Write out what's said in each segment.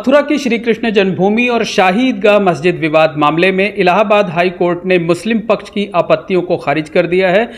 मथुरा की श्री कृष्ण जन्मभूमि और शाही ईदगाह मस्जिद विवाद मामले में इलाहाबाद हाई कोर्ट ने मुस्लिम पक्ष की आपत्तियों को खारिज कर दिया है।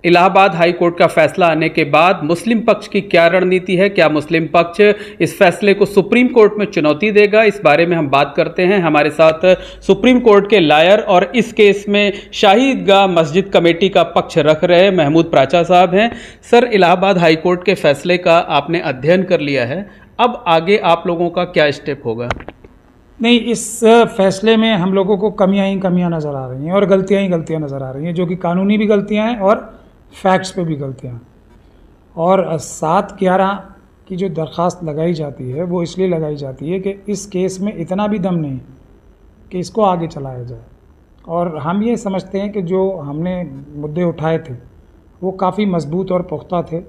इलाहाबाद हाई कोर्ट का फैसला आने के बाद मुस्लिम पक्ष की क्या रणनीति है, क्या मुस्लिम पक्ष इस फैसले को सुप्रीम कोर्ट में चुनौती देगा, इस बारे में हम बात करते हैं। हमारे साथ सुप्रीम कोर्ट के लॉयर और इस केस में शाही ईदगाह मस्जिद कमेटी का पक्ष रख रहे महमूद प्राचा साहब हैं। सर, इलाहाबाद हाई कोर्ट के फैसले का आपने अध्ययन कर लिया है, अब आगे आप लोगों का क्या स्टेप होगा? नहीं, इस फैसले में हम लोगों को कमियां ही कमियां नज़र आ रही हैं और गलतियां ही गलतियां नज़र आ रही हैं, जो कि कानूनी भी गलतियां हैं और फैक्ट्स पे भी गलतियां हैं। और 7/11 की जो दरख्वास्त लगाई जाती है वो इसलिए लगाई जाती है कि इस केस में इतना भी दम नहीं कि इसको आगे चलाया जाए। और हम ये समझते हैं कि जो हमने मुद्दे उठाए थे वो काफ़ी मजबूत और पुख्ता थे।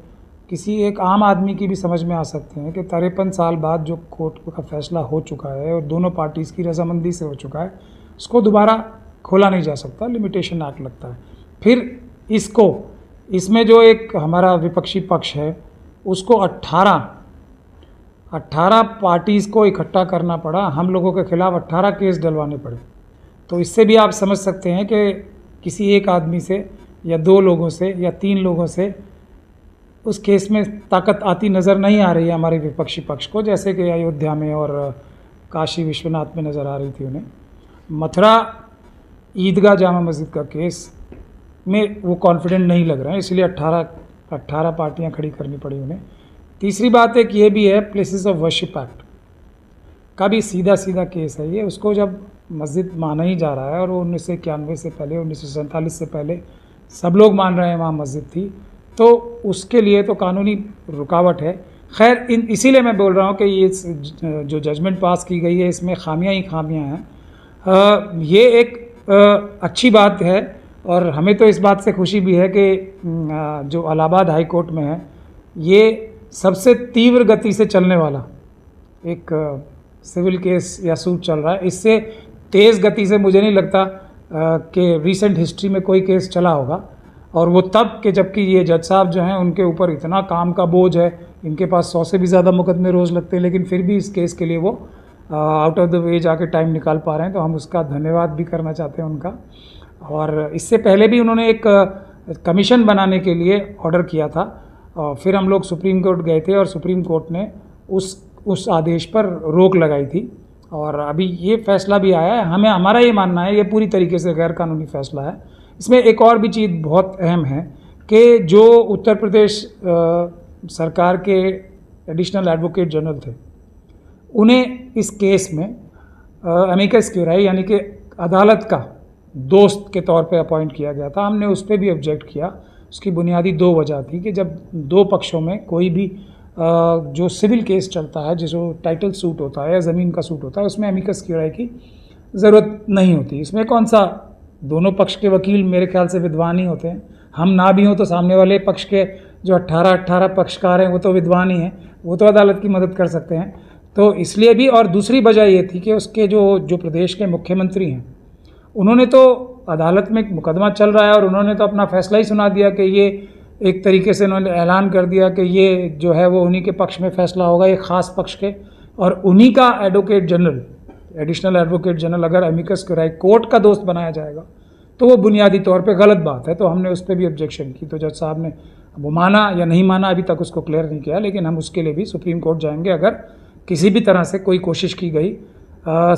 किसी एक आम आदमी की भी समझ में आ सकते हैं कि 53 साल बाद जो कोर्ट का फैसला हो चुका है और दोनों पार्टीज़ की रजामंदी से हो चुका है, उसको दोबारा खोला नहीं जा सकता, लिमिटेशन एक्ट लगता है। फिर इसमें जो एक हमारा विपक्षी पक्ष है उसको 18 पार्टीज़ को इकट्ठा करना पड़ा, हम लोगों के खिलाफ 18 केस डलवाने पड़े। तो इससे भी आप समझ सकते हैं कि किसी एक आदमी से या 2 लोगों से या 3 लोगों से उस केस में ताकत आती नज़र नहीं आ रही है हमारे विपक्षी पक्ष को, जैसे कि अयोध्या में और काशी विश्वनाथ में नज़र आ रही थी उन्हें। मथुरा ईदगाह जामा मस्जिद का केस में वो कॉन्फिडेंट नहीं लग रहा है, इसलिए 18 पार्टियां खड़ी करनी पड़ी उन्हें। तीसरी बात एक ये भी है, प्लेसेस ऑफ वर्शिप एक्ट का भी सीधा केस है ये। उसको जब मस्जिद माना ही जा रहा है और वो 1991 से पहले, 1947 से पहले सब लोग मान रहे हैं वहाँ मस्जिद थी, तो उसके लिए तो कानूनी रुकावट है। खैर, इसीलिए मैं बोल रहा हूँ कि ये जो जजमेंट पास की गई है इसमें खामियां ही खामियां हैं। ये एक अच्छी बात है और हमें तो इस बात से खुशी भी है कि जो इलाहाबाद हाई कोर्ट में है ये सबसे तीव्र गति से चलने वाला एक सिविल केस या सूट चल रहा है। इससे तेज़ गति से मुझे नहीं लगता कि रीसेंट हिस्ट्री में कोई केस चला होगा। और वो तब के जबकि ये जज साहब जो हैं उनके ऊपर इतना काम का बोझ है, इनके पास 100 से भी ज़्यादा मुकदमे रोज़ लगते हैं, लेकिन फिर भी इस केस के लिए वो आउट ऑफ द वे जाके टाइम निकाल पा रहे हैं, तो हम उसका धन्यवाद भी करना चाहते हैं उनका। और इससे पहले भी उन्होंने एक कमीशन बनाने के लिए ऑर्डर किया था और फिर हम लोग सुप्रीम कोर्ट गए थे और सुप्रीम कोर्ट ने उस आदेश पर रोक लगाई थी। और अभी ये फैसला भी आया है। हमारा ये मानना है ये पूरी तरीके से गैर कानूनी फैसला है। इसमें एक और भी चीज़ बहुत अहम है कि जो उत्तर प्रदेश सरकार के एडिशनल एडवोकेट जनरल थे, उन्हें इस केस में अमिकस क्यूराई यानी कि अदालत का दोस्त के तौर पे अपॉइंट किया गया था। हमने उस पर भी ऑब्जेक्ट किया। उसकी बुनियादी 2 वजह थी कि जब 2 पक्षों में कोई भी जो सिविल केस चलता है, जिसको टाइटल सूट होता है या ज़मीन का सूट होता है, उसमें अमिकस क्यूराई की ज़रूरत नहीं होती। इसमें कौन सा, दोनों पक्ष के वकील मेरे ख्याल से विद्वान ही होते हैं। हम ना भी हों तो सामने वाले पक्ष के जो 18 पक्षकार हैं वो तो विद्वान ही हैं, वो तो अदालत की मदद कर सकते हैं। तो इसलिए भी, और दूसरी वजह ये थी कि उसके जो प्रदेश के मुख्यमंत्री हैं, उन्होंने तो अदालत में एक मुकदमा चल रहा है और उन्होंने तो अपना फैसला ही सुना दिया कि ये एक तरीके से उन्होंने ऐलान कर दिया कि ये जो है वो उन्हीं के पक्ष में फैसला होगा, एक ख़ास पक्ष के, और उन्हीं का advocate general, additional advocate general अगर अमिकस क्यूराई कोर्ट का दोस्त बनाया जाएगा तो वो बुनियादी तौर पे गलत बात है। तो हमने उस पर भी ऑब्जेक्शन की। तो जज साहब ने वो माना या नहीं माना अभी तक उसको क्लियर नहीं किया, लेकिन हम उसके लिए भी सुप्रीम कोर्ट जाएंगे अगर किसी भी तरह से कोई कोशिश की गई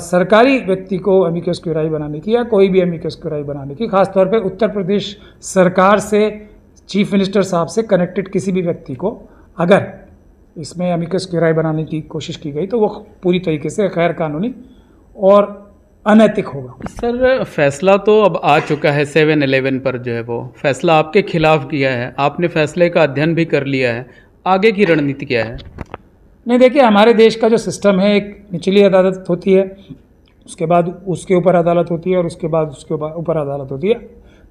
सरकारी व्यक्ति को अमिकस क्यूराई बनाने की या कोई भी अमिकस क्यूराई बनाने की, खासतौर पे उत्तर प्रदेश सरकार से, चीफ मिनिस्टर साहब से कनेक्टेड किसी भी व्यक्ति को अगर इसमें अमिकस क्यूराई बनाने की कोशिश की गई तो वो पूरी तरीके से गैर कानूनी और अनैतिक होगा। सर, फैसला तो अब आ चुका है 7/11 पर, जो है वो फैसला आपके खिलाफ किया है, आपने फैसले का अध्ययन भी कर लिया है, आगे की रणनीति क्या है? नहीं, देखिए, हमारे देश का जो सिस्टम है, एक निचली अदालत होती है, उसके बाद उसके ऊपर अदालत होती है और उसके बाद उसके ऊपर अदालत होती है।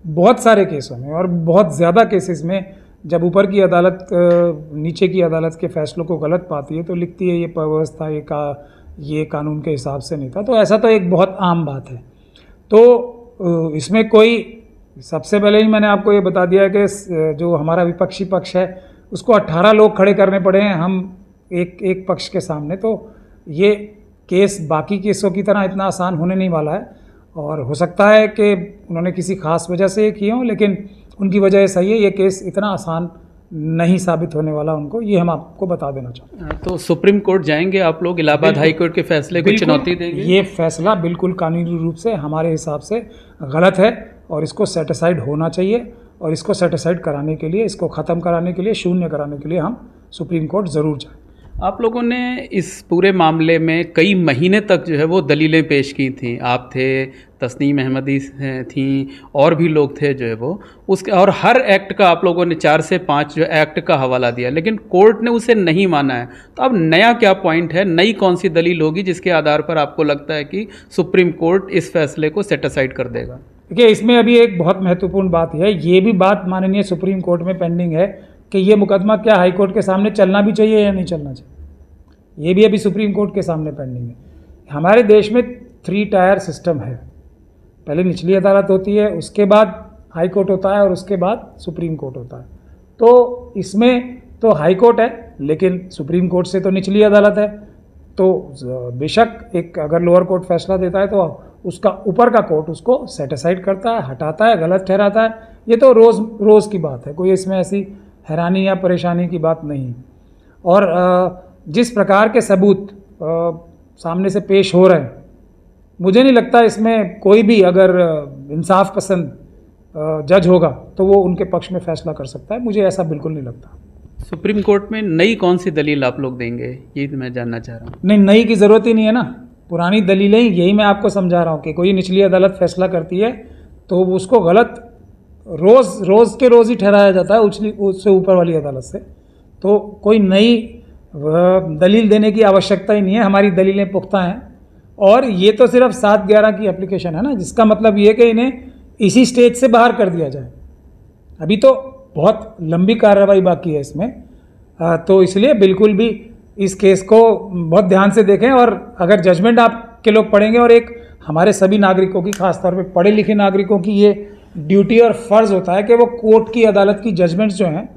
बहुत सारे केसों में और बहुत ज़्यादा केसेस में जब ऊपर की अदालत नीचे की अदालत के फैसलों को गलत पाती है तो लिखती है ये व्यवस्था ये कानून के हिसाब से नहीं था। तो ऐसा तो एक बहुत आम बात है। तो इसमें कोई, सबसे पहले ही मैंने आपको ये बता दिया कि जो हमारा विपक्षी पक्ष है उसको 18 लोग खड़े करने पड़े हैं हम एक पक्ष के सामने। तो ये केस बाकी केसों की तरह इतना आसान होने नहीं वाला है, और हो सकता है कि उन्होंने किसी खास वजह से ये किए हों, लेकिन उनकी वजह सही है, ये केस इतना आसान नहीं साबित होने वाला उनको, ये हम आपको बता देना चाहते हैं। तो सुप्रीम कोर्ट जाएंगे आप लोग? इलाहाबाद हाई कोर्ट के फैसले को चुनौती देंगे? ये फैसला बिल्कुल कानूनी रूप से हमारे हिसाब से गलत है, और इसको सेटिसाइड होना चाहिए, और इसको सेटिसाइड कराने के लिए, इसको ख़त्म कराने के लिए, शून्य कराने के लिए हम सुप्रीम कोर्ट ज़रूर जाएँ। आप लोगों ने इस पूरे मामले में कई महीने तक जो है वो दलीलें पेश की थी। आप थे, तस्नीम अहमदी थी, और भी लोग थे जो है वो उसके, और हर एक्ट का आप लोगों ने 4 से 5 जो एक्ट का हवाला दिया, लेकिन कोर्ट ने उसे नहीं माना है। तो अब नया क्या पॉइंट है, नई कौन सी दलील होगी जिसके आधार पर आपको लगता है कि सुप्रीम कोर्ट इस फैसले को सेटिसाइड कर देगा? देखिए, इसमें अभी एक बहुत महत्वपूर्ण बात है, ये भी बात माननीय सुप्रीम कोर्ट में पेंडिंग है कि ये मुकदमा क्या हाई कोर्ट के सामने चलना भी चाहिए या नहीं चलना चाहिए, ये भी अभी सुप्रीम कोर्ट के सामने पेंडिंग है। हमारे देश में 3 टायर सिस्टम है, पहले निचली अदालत होती है, उसके बाद हाई कोर्ट होता है, और उसके बाद सुप्रीम कोर्ट होता है। तो इसमें तो हाई कोर्ट है, लेकिन सुप्रीम कोर्ट से तो निचली अदालत है, तो बेशक एक अगर लोअर कोर्ट फैसला देता है तो उसका ऊपर का कोर्ट उसको सेटिसाइड करता है, हटाता है, गलत ठहराता है। ये तो रोज़ की बात है, कोई इसमें ऐसी हैरानी या परेशानी की बात नहीं। और जिस प्रकार के सबूत सामने से पेश हो रहे हैं, मुझे नहीं लगता इसमें कोई भी अगर इंसाफ पसंद जज होगा तो वो उनके पक्ष में फैसला कर सकता है, मुझे ऐसा बिल्कुल नहीं लगता। सुप्रीम कोर्ट में नई कौन सी दलील आप लोग देंगे, ये मैं जानना चाह रहा हूँ। नहीं, नई की ज़रूरत ही नहीं है ना, पुरानी दलीलें, यही मैं आपको समझा रहा हूँ कि कोई निचली अदालत फैसला करती है तो उसको गलत रोज़ के रोज़ ही ठहराया जाता है उससे ऊपर वाली अदालत से, तो कोई नई दलील देने की आवश्यकता ही नहीं है। हमारी दलीलें पुख्ता हैं, और ये तो सिर्फ 7/11 की एप्लीकेशन है ना, जिसका मतलब ये कि इन्हें इसी स्टेज से बाहर कर दिया जाए। अभी तो बहुत लंबी कार्रवाई बाकी है इसमें, तो इसलिए बिल्कुल भी इस केस को बहुत ध्यान से देखें, और अगर जजमेंट आपके लोग पढ़ेंगे, और एक हमारे सभी नागरिकों की, खासतौर पे पढ़े लिखे नागरिकों की ये ड्यूटी और फ़र्ज़ होता है कि वो कोर्ट की अदालत की जजमेंट्स जो हैं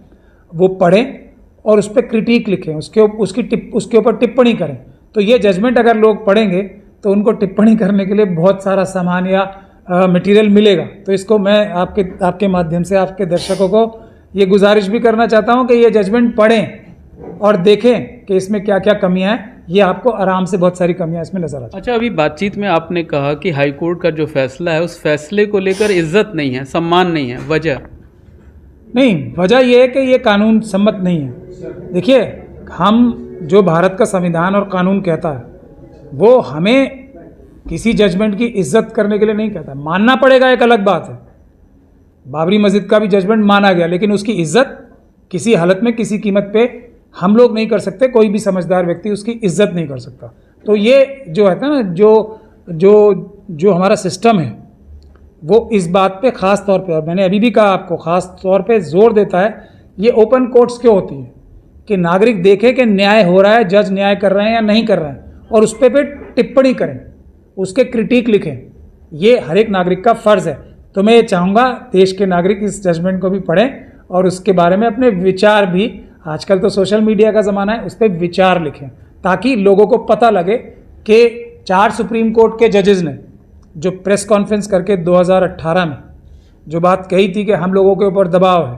वो पढ़ें और उस पर क्रिटिक लिखें, उसके ऊपर टिप्पणी करें। तो ये जजमेंट अगर लोग पढ़ेंगे तो उनको टिप्पणी करने के लिए बहुत सारा सामान या मटेरियल मिलेगा। तो इसको मैं आपके माध्यम से आपके दर्शकों को ये गुजारिश भी करना चाहता हूँ कि ये जजमेंट पढ़ें और देखें कि इसमें क्या क्या कमियां हैं। ये आपको आराम से बहुत सारी कमियां इसमें नजर आती हैं। अच्छा, अभी बातचीत में आपने कहा कि हाई कोर्ट का जो फैसला है उस फैसले को लेकर इज्जत नहीं है, सम्मान नहीं है, वजह नहीं, वजह यह है कि ये कानून सम्मत नहीं है। देखिए, हम जो भारत का संविधान और कानून कहता है वो हमें किसी जजमेंट की इज्जत करने के लिए नहीं कहता। मानना पड़ेगा, एक अलग बात है। बाबरी मस्जिद का भी जजमेंट माना गया, लेकिन उसकी इज्जत किसी हालत में किसी कीमत पे हम लोग नहीं कर सकते, कोई भी समझदार व्यक्ति उसकी इज्जत नहीं कर सकता। तो ये जो है ना, जो हमारा सिस्टम है वो इस बात पे ख़ास तौर पे, और मैंने अभी भी कहा आपको, ख़ास तौर पे जोर देता है। ये ओपन कोर्ट्स क्यों होती है कि नागरिक देखे कि न्याय हो रहा है, जज न्याय कर रहे हैं या नहीं कर रहे हैं, और उस पर टिप्पणी करें, उसके क्रिटिक लिखें। ये हर एक नागरिक का फ़र्ज़ है। तो मैं ये चाहूँगा देश के नागरिक इस जजमेंट को भी पढ़ें और उसके बारे में अपने विचार भी, आजकल तो सोशल मीडिया का ज़माना है, उस पर विचार लिखें, ताकि लोगों को पता लगे कि 4 सुप्रीम कोर्ट के जजेस ने जो प्रेस कॉन्फ्रेंस करके 2018 में जो बात कही थी कि हम लोगों के ऊपर दबाव है,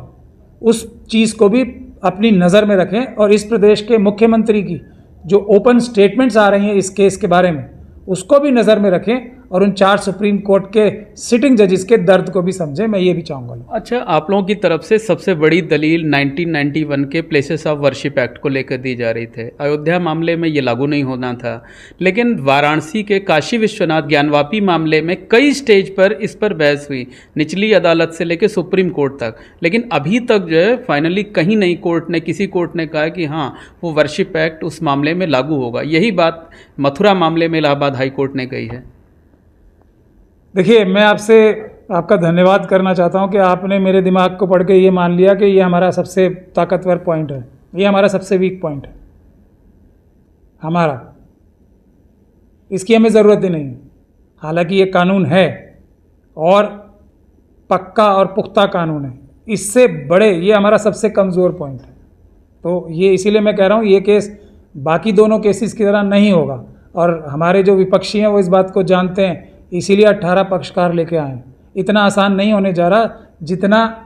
उस चीज़ को भी अपनी नज़र में रखें। और इस प्रदेश के मुख्यमंत्री की जो ओपन स्टेटमेंट्स आ रही हैं इस केस के बारे में, उसको भी नज़र में रखें, और उन 4 सुप्रीम कोर्ट के सिटिंग जजेस के दर्द को भी समझें। मैं ये भी चाहूँगा। अच्छा, आप लोगों की तरफ से सबसे बड़ी दलील 1991 के प्लेसेस ऑफ वर्शिप एक्ट को लेकर दी जा रही थे। अयोध्या मामले में ये लागू नहीं होना था, लेकिन वाराणसी के काशी विश्वनाथ ज्ञानवापी मामले में कई स्टेज पर इस पर बहस हुई, निचली अदालत से लेकर सुप्रीम कोर्ट तक। लेकिन अभी तक जो है फाइनली कहीं नहीं किसी कोर्ट ने कहा कि हाँ वो वर्शिप एक्ट उस मामले में लागू होगा। यही बात मथुरा मामले में इलाहाबाद हाई कोर्ट ने कही है। देखिए, मैं आपका धन्यवाद करना चाहता हूं कि आपने मेरे दिमाग को पढ़ के ये मान लिया कि ये हमारा सबसे ताकतवर पॉइंट है, ये हमारा सबसे वीक पॉइंट है हमारा, इसकी हमें ज़रूरत ही नहीं है। हालांकि ये कानून है और पक्का और पुख्ता कानून है, इससे बड़े ये हमारा सबसे कमज़ोर पॉइंट है। तो ये इसीलिए मैं कह रहा हूँ ये केस बाकी दोनों केसेस की तरह नहीं होगा। और हमारे जो विपक्षी हैं वो इस बात को जानते हैं, इसीलिए 18 पक्षकार लेके आए हैं। इतना आसान नहीं होने जा रहा जितना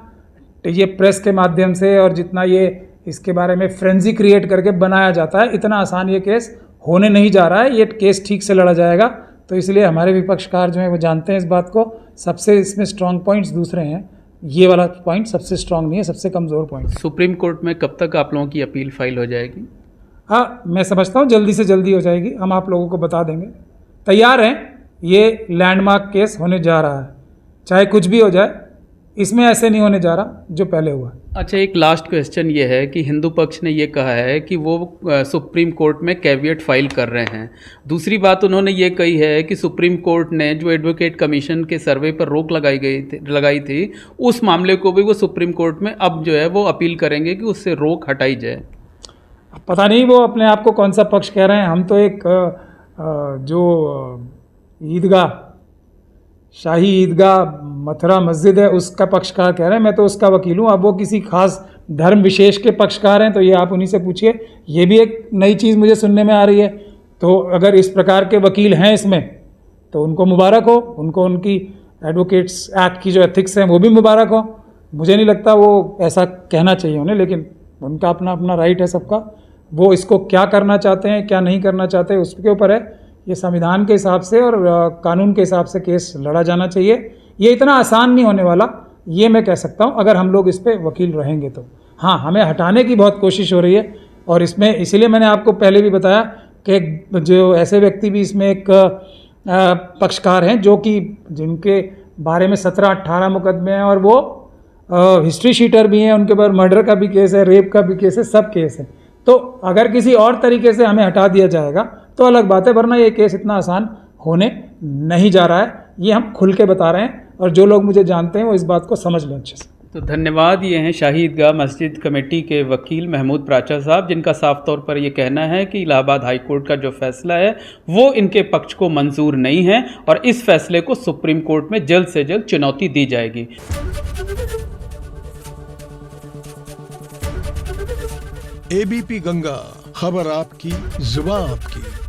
ये प्रेस के माध्यम से और जितना ये इसके बारे में फ्रेंजी क्रिएट करके बनाया जाता है, इतना आसान ये केस होने नहीं जा रहा है। ये केस ठीक से लड़ा जाएगा। तो इसलिए हमारे विपक्षकार जो हैं वो जानते हैं इस बात को। सबसे इसमें स्ट्रांग पॉइंट्स दूसरे हैं, ये वाला पॉइंट सबसे स्ट्रांग नहीं है, सबसे कमज़ोर पॉइंट। सुप्रीम कोर्ट में कब तक आप लोगों की अपील फाइल हो जाएगी? हाँ, मैं समझता हूँ जल्दी से जल्दी हो जाएगी। हम आप लोगों को बता देंगे, तैयार हैं। ये लैंडमार्क केस होने जा रहा है, चाहे कुछ भी हो जाए, इसमें ऐसे नहीं होने जा रहा जो पहले हुआ। अच्छा, एक लास्ट क्वेश्चन ये है कि हिंदू पक्ष ने ये कहा है कि वो सुप्रीम कोर्ट में कैविएट फाइल कर रहे हैं। दूसरी बात उन्होंने ये कही है कि सुप्रीम कोर्ट ने जो एडवोकेट कमीशन के सर्वे पर रोक लगाई थी उस मामले को भी वो सुप्रीम कोर्ट में अब जो है वो अपील करेंगे कि उससे रोक हटाई जाए। पता नहीं वो अपने आप को कौन सा पक्ष कह रहे हैं। हम तो एक जो ईदगाह, शाही ईदगाह मथुरा मस्जिद है, उसका पक्षकार कह रहे हैं। मैं तो उसका वकील हूँ। अब वो किसी खास धर्म विशेष के पक्षकार हैं तो ये आप उन्हीं से पूछिए। ये भी एक नई चीज़ मुझे सुनने में आ रही है। तो अगर इस प्रकार के वकील हैं इसमें तो उनको मुबारक हो, उनको उनकी एडवोकेट्स एक्ट की जो एथिक्स हैं वो भी मुबारक हो। मुझे नहीं लगता वो ऐसा कहना चाहिए उन्हें, लेकिन उनका अपना अपना राइट है सबका। वो इसको क्या करना चाहते हैं क्या नहीं करना चाहते उसके ऊपर है। ये संविधान के हिसाब से और कानून के हिसाब से केस लड़ा जाना चाहिए। ये इतना आसान नहीं होने वाला, ये मैं कह सकता हूँ, अगर हम लोग इस पर वकील रहेंगे तो। हाँ, हमें हटाने की बहुत कोशिश हो रही है और इसमें इसीलिए मैंने आपको पहले भी बताया कि जो ऐसे व्यक्ति भी इसमें एक पक्षकार हैं जो कि जिनके बारे में 17-18 मुकदमे हैं और वो हिस्ट्री शीटर भी हैं, उनके ऊपर मर्डर का भी केस है, रेप का भी केस है, सब केस है। तो अगर किसी और तरीके से हमें हटा दिया जाएगा तो अलग बात है, वरना ये केस इतना आसान होने नहीं जा रहा है। ये हम खुल के बता रहे हैं और जो लोग मुझे जानते हैं वो इस बात को समझ लें अच्छे से। तो धन्यवाद। ये हैं शाही ईदगाह मस्जिद कमेटी के वकील महमूद प्राचा साहब, जिनका साफ तौर पर ये कहना है कि इलाहाबाद हाई कोर्ट का जो फैसला है वो इनके पक्ष को मंजूर नहीं है और इस फैसले को सुप्रीम कोर्ट में जल्द से जल्द चुनौती दी जाएगी। एबीपी गंगा, खबर आपकी, जुबान आपकी।